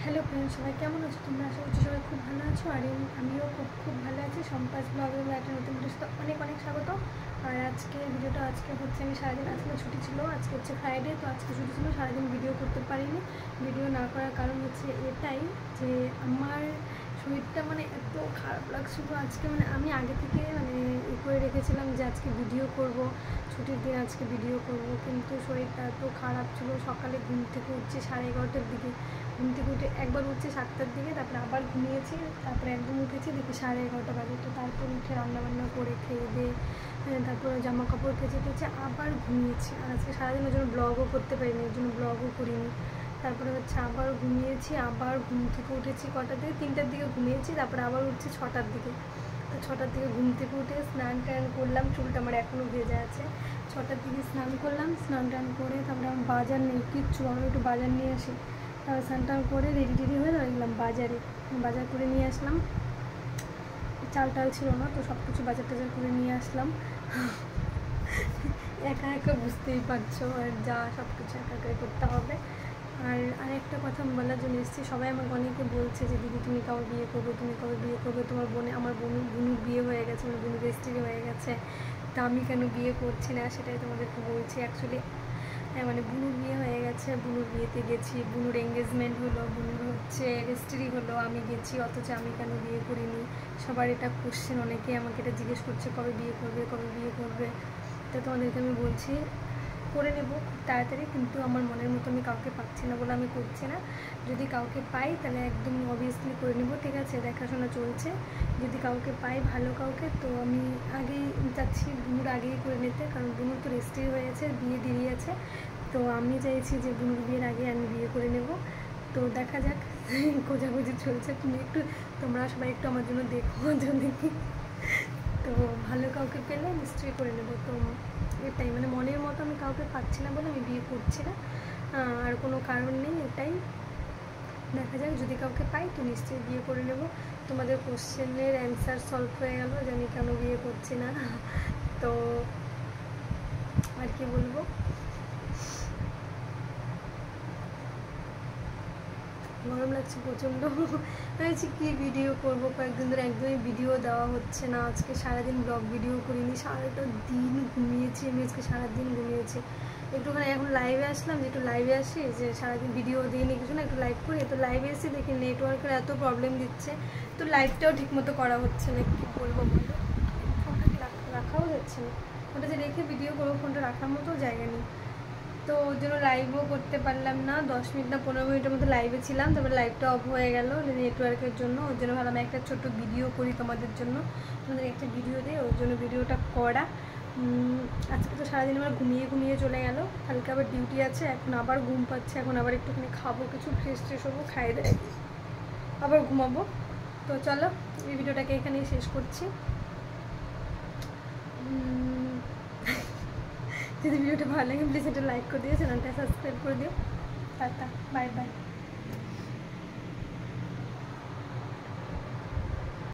Hello friends, সবাই কেমন আছো? তোমরা আশা করছি সবাই খুব ভালো আছো। আর আমিও খুব ভালো আছি। সম্পাস ব্লগের একটা নতুন ভিডিওর সাথে অনেক স্বাগত। আর আজকে ভিডিওটা হচ্ছে আমি সারাদিন, আজকে ছুটি ছিল, আজকে হচ্ছে ফ্রাইডে, তো আজকে ছুটি ছিল, সারাদিন ভিডিও করতে পারিনি। ভিডিও না করার কারণ হচ্ছে এটাই যে আমার শরীরটা এত খারাপ লাগছিল আজকে। আমি আগে থেকে করে রেখেছিলাম যে আজকে ভিডিও করব, ছুটির দিন আজকে ভিডিও করব, কিন্তু শরীরটা এত খারাপ ছিল। সকালে ঘুম থেকে উঠছি 11:30টার দিকে, ঘুম থেকে উঠে একবার উঠছি 7টার দিকে, তারপরে আবার ঘুমিয়েছি, তারপরে একদম উঠেছি দেখি 11:30 বাজে। তো তারপর উঠে রান্নাবান্না করে খেয়ে দিয়ে তারপরে জামা কাপড় কেচে আবার ঘুমিয়েছি। আর আজকে সারাদিন ওই জন্য ব্লগও করতে পারিনি, ওই জন্য ব্লগও করিনি। তারপরে হচ্ছে আবার ঘুমিয়েছি, আবার ঘুম থেকে উঠেছি কটার দিকে, 3টার দিকে ঘুমিয়েছি, তারপরে আবার উঠছি 6টার দিকে। তো 6টার দিকে ঘুম থেকে উঠে স্নান টান করলাম, চুলটা আমার এখনও ভেজে আছে। 6টার দিকে স্নান করলাম, স্নান টান করে তারপরে আমার বাজার নেই কিচ্ছু, আমি একটু বাজার নিয়ে আসি। তারপরে স্নান টান করে রেডি হয়ে গেলাম বাজারে, বাজার করে নিয়ে আসলাম। চাল ছিল না, তো সব কিছু বাজার টাজার করে নিয়ে আসলাম। একা বুঝতেই পারছো, আর যা সব কিছু একা করতে হবে। আর আরেকটা কথা আমি বলার জন্য এসেছি, সবাই আমাকে অনেকে বলছে যে দিদি তুমি কবে বিয়ে করবে, তোমার আমার বোনের বিয়ে হয়ে গেছে, বোনের রেজিস্ট্রি হয়ে গেছে, তা আমি কেন বিয়ে করছি না, সেটাই তোমাদেরকে বলছি। অ্যাকচুয়ালি বুনুর বিয়ে হয়ে গেছে, বুনুর বিয়েতে গেছি, বুনুর এঙ্গেজমেন্ট হলো, বুনুর হচ্ছে রেজিস্ট্রি হলো, আমি গেছি, অথচ আমি কেন বিয়ে করিনি। সবার এটা কোশ্চেন, অনেকে আমাকে এটা জিজ্ঞেস করছে কবে বিয়ে করবে। তো তোমাদেরকে আমি বলছি করে নেব খুব তাড়াতাড়ি, কিন্তু আমার মনের মতো আমি কাউকে পাচ্ছি না বলে আমি করছি না। যদি কাউকে পাই তাহলে একদম অবভিয়াসলি করে নেব, ঠিক আছে? দেখাশোনা চলছে, যদি কাউকে পাই ভালো কাউকে, তো আমি আগেই চাচ্ছি বুনুর আগেই করে নিতে, কারণ বুনুর তো রেজিস্ট্রি হয়ে গেছে, বিয়ে দেরি আছে। তো আমি চাইছি যে বুনুর বিয়ের আগে আমি বিয়ে করে নেব। তো দেখা যাক, খোঁজাখুঁজি চলছে। তোমরা সবাই একটু আমার জন্য দেখো যদি, তো ভালো কাউকে পেলে নিশ্চয়ই করে নেব। তো এটাই মনের মতো আমি কাউকে পাচ্ছি না বলে আমি বিয়ে করছি না, আর কোনো কারণ নেই, এটাই। দেখা যাক, যদি কাউকে পাই তো নিশ্চয়ই বিয়ে করে নেব। তোমাদের কোশ্চেনের অ্যান্সার সলভ হয়ে গেল যে আমি কেন বিয়ে করছি না। তো আর কি বলবো, গরম লাগছে প্রচণ্ড। ভেবেছি কি ভিডিও করবো, কয়েকদিন ধরে একদমই ভিডিও দেওয়া হচ্ছে না। আজকে সারাদিন ব্লগ ভিডিও করিনি, সারাটা দিন ঘুমিয়েছি আমি, আজকে সারাদিন ঘুমিয়েছি। একটুখানি এখন লাইভে আসলাম, যে একটু লাইভে আসি, যে সারাদিন ভিডিও দিইনি কিছু না, একটু লাইভ করি। তো লাইভে এসে দেখি নেটওয়ার্কের এত প্রবলেম দিচ্ছে, তো লাইভটাও ঠিকমতো করা হচ্ছে না। কী বলবো বলো, ফোনটাকে রাখাও যাচ্ছে না, ফোনটা যে রেখে ভিডিও করবো, ফোনটা রাখার মতো জায়গা নেই। তো ওর জন্য লাইভও করতে পারলাম না, 10 মিনিট না 15 মিনিটের মতো লাইভে ছিলাম, তারপরে লাইভটা অফ হয়ে গেল নেটওয়ার্কের জন্য। ওর জন্য ভাবলাম একটা ছোট্ট ভিডিও করি তোমাদের জন্য, তোমাদের একটা ভিডিও দিই, ওর জন্য ভিডিওটা করা। আজকে তো সারাদিন আমার ঘুমিয়ে চলে গেল, কালকে আবার ডিউটি আছে, এখন আবার ঘুম পাচ্ছে, এখন আবার একটুখানি খাবো, কিছু ফ্রেশ হবো, খাইয়ে দেয় আবার ঘুমাবো। তো চলো, এই ভিডিওটাকে এখানেই শেষ করছি। যদি ভিডিওটা ভালো লাগে প্লিজ একটা লাইক করে দিও, চ্যানেলটা সাবস্ক্রাইব করে দিও। Tata, bye bye.